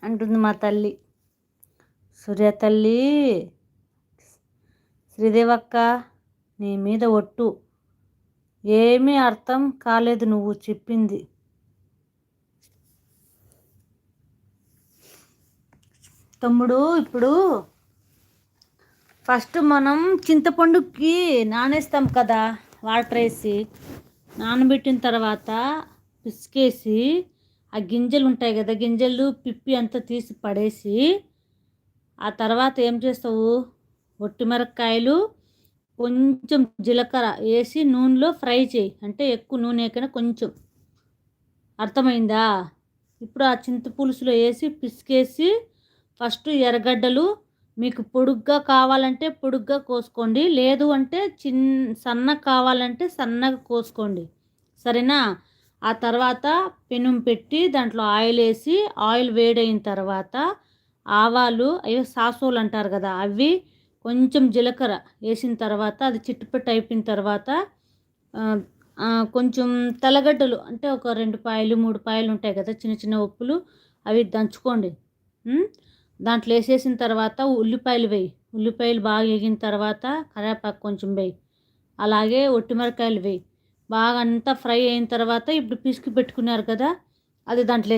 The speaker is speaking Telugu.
అంటుంది మా తల్లి. సూర్య తల్లి, శ్రీదేవక్క, నీ మీద ఒట్టు, ఏమీ అర్థం కాలేదు నువ్వు చెప్పింది. తమ్ముడు, ఇప్పుడు ఫస్ట్ మనం చింతపండుకి నానేస్తాం కదా, వాటర్ వేసి నానబెట్టిన తర్వాత పిసికేసి ఆ గింజలు ఉంటాయి కదా, గింజలు పిప్పి అంతా తీసి పడేసి ఆ తర్వాత ఏం చేస్తావు, ఒట్టిమిరపకాయలు కొంచెం జీలకర్ర వేసి నూనెలో ఫ్రై చేయి. అంటే ఎక్కువ నూనె కన్నా కొంచెం, అర్థమైందా? ఇప్పుడు ఆ చింత పులుసులో వేసి పిసికేసి ఫస్ట్ ఎర్రగడ్డలు మీకు పొడుగ్గా కావాలంటే పొడుగ్గా కోసుకోండి, లేదు అంటే సన్నగా కావాలంటే సన్నగా కోసుకోండి, సరేనా? ఆ తర్వాత పెనం పెట్టి దాంట్లో ఆయిల్ వేసి, ఆయిల్ వేడైన తర్వాత ఆవాలు, అవి సాసోలు అంటారు కదా, అవి కొంచెం జీలకర్ర వేసిన తర్వాత అది చిట్టుపట్టు అయిపోయిన తర్వాత కొంచెం తెల్లగడ్డలు అంటే ఒక 2 పాయలు 3 పాయలు ఉంటాయి కదా, చిన్న చిన్న ఉప్పులు, అవి దంచుకోండి. దాంట్లో వేసేసిన తర్వాత ఉల్లిపాయలు వేయి. ఉల్లిపాయలు బాగా వేగిన తర్వాత కరివేపాకు కొంచెం వేయి. అలాగే ఒట్టిమిరకాయలు వేయి. బాగా అంతా ఫ్రై అయిన తర్వాత ఇప్పుడు పిసికి పెట్టుకున్నారు కదా, అది దాంట్లో